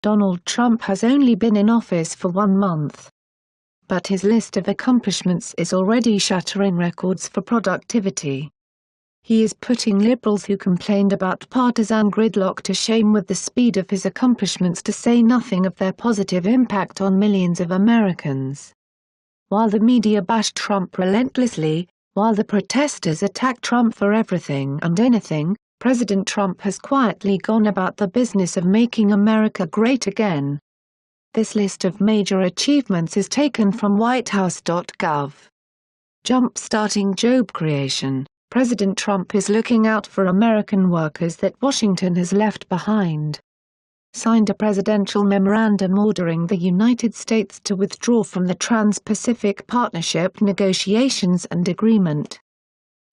Donald Trump has only been in office for 1 month. But his list of accomplishments is already shattering records for productivity. He is putting liberals who complained about partisan gridlock to shame with the speed of his accomplishments, to say nothing of their positive impact on millions of Americans. While the media bash Trump relentlessly, while the protesters attack Trump for everything and anything, President Trump has quietly gone about the business of making America great again. This list of major achievements is taken from whitehouse.gov. Jump-starting job creation. President Trump is looking out for American workers that Washington has left behind. Signed a presidential memorandum ordering the United States to withdraw from the Trans-Pacific Partnership negotiations and agreement.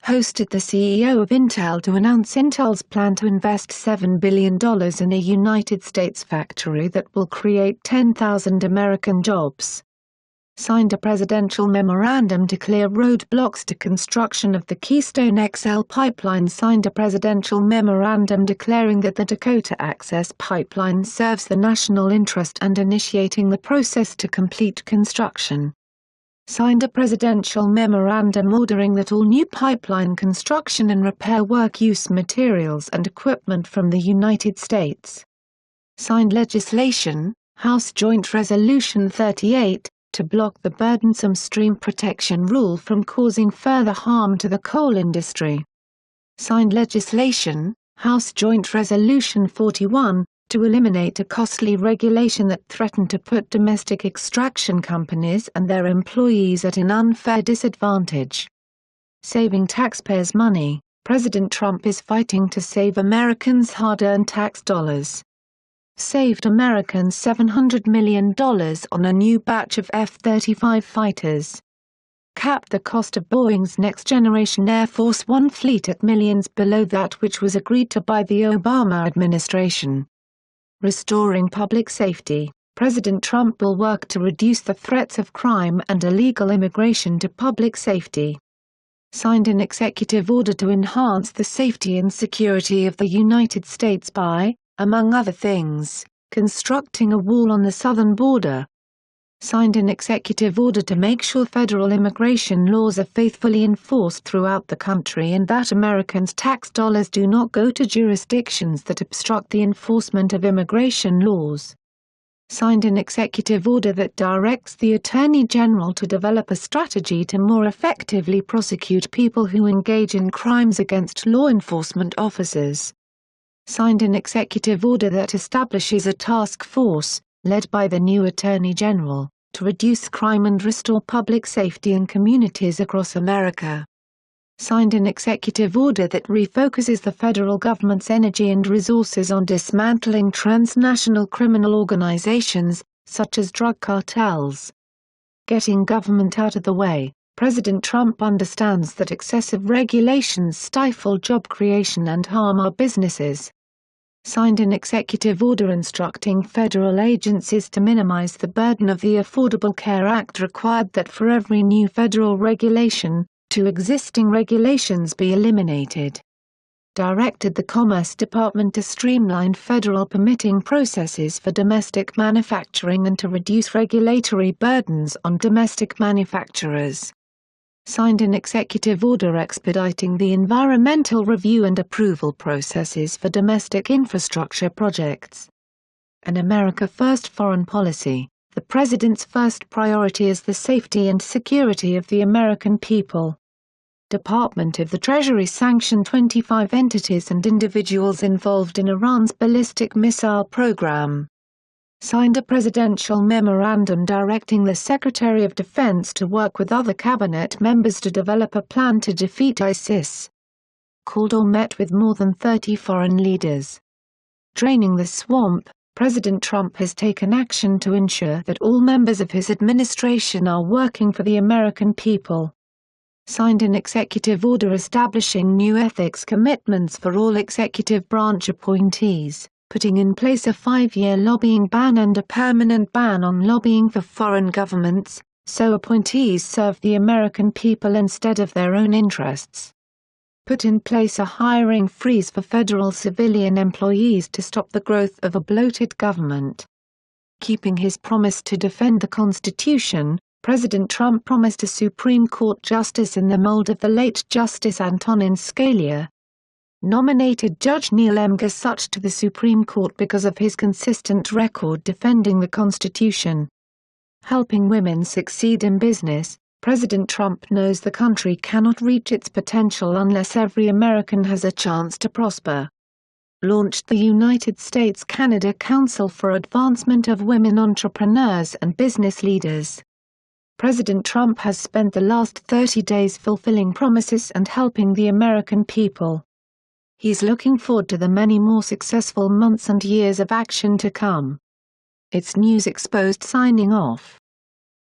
Hosted the CEO of Intel to announce Intel's plan to invest $7 billion in a United States factory that will create 10,000 American jobs. Signed a presidential memorandum to clear roadblocks to construction of the Keystone XL pipeline. Signed a presidential memorandum declaring that the Dakota Access Pipeline serves the national interest and initiating the process to complete construction. Signed a presidential memorandum ordering that all new pipeline construction and repair work use materials and equipment from the United States. Signed legislation, House Joint Resolution 38, to block the burdensome stream protection rule from causing further harm to the coal industry. Signed legislation, House Joint Resolution 41, to eliminate a costly regulation that threatened to put domestic extraction companies and their employees at an unfair disadvantage. Saving taxpayers' money. President Trump is fighting to save Americans' hard-earned tax dollars. Saved Americans $700 million on a new batch of F-35 fighters. Capped the cost of Boeing's next-generation Air Force One fleet at millions below that which was agreed to by the Obama administration. Restoring public safety. President Trump will work to reduce the threats of crime and illegal immigration to public safety. Signed an executive order to enhance the safety and security of the United States by, among other things, constructing a wall on the southern border. Signed an executive order to make sure federal immigration laws are faithfully enforced throughout the country and that Americans' tax dollars do not go to jurisdictions that obstruct the enforcement of immigration laws. Signed an executive order that directs the Attorney General to develop a strategy to more effectively prosecute people who engage in crimes against law enforcement officers. Signed an executive order that establishes a task force, led by the new Attorney General, to reduce crime and restore public safety in communities across America. Signed an executive order that refocuses the federal government's energy and resources on dismantling transnational criminal organizations, such as drug cartels. Getting government out of the way. President Trump understands that excessive regulations stifle job creation and harm our businesses. Signed an executive order instructing federal agencies to minimize the burden of the Affordable Care Act, required that for every new federal regulation, 2 existing regulations be eliminated. Directed the Commerce Department to streamline federal permitting processes for domestic manufacturing and to reduce regulatory burdens on domestic manufacturers. Signed an executive order expediting the environmental review and approval processes for domestic infrastructure projects. An America First foreign policy. The President's first priority is the safety and security of the American people. Department of the Treasury sanctioned 25 entities and individuals involved in Iran's ballistic missile program. Signed a presidential memorandum directing the Secretary of Defense to work with other cabinet members to develop a plan to defeat ISIS. Called or met with more than 30 foreign leaders. Draining the swamp. President Trump has taken action to ensure that all members of his administration are working for the American people. Signed an executive order establishing new ethics commitments for all executive branch appointees, putting in place a 5-year lobbying ban and a permanent ban on lobbying for foreign governments, so appointees serve the American people instead of their own interests. Put in place a hiring freeze for federal civilian employees to stop the growth of a bloated government. Keeping his promise to defend the Constitution, President Trump promised a Supreme Court justice in the mold of the late Justice Antonin Scalia. Nominated Judge Neil M. Gorsuch to the Supreme Court because of his consistent record defending the Constitution. Helping women succeed in business, President Trump knows the country cannot reach its potential unless every American has a chance to prosper. Launched the United States-Canada Council for Advancement of Women Entrepreneurs and Business Leaders. President Trump has spent the last 30 days fulfilling promises and helping the American people. He's looking forward to the many more successful months and years of action to come. It's News Exposed signing off.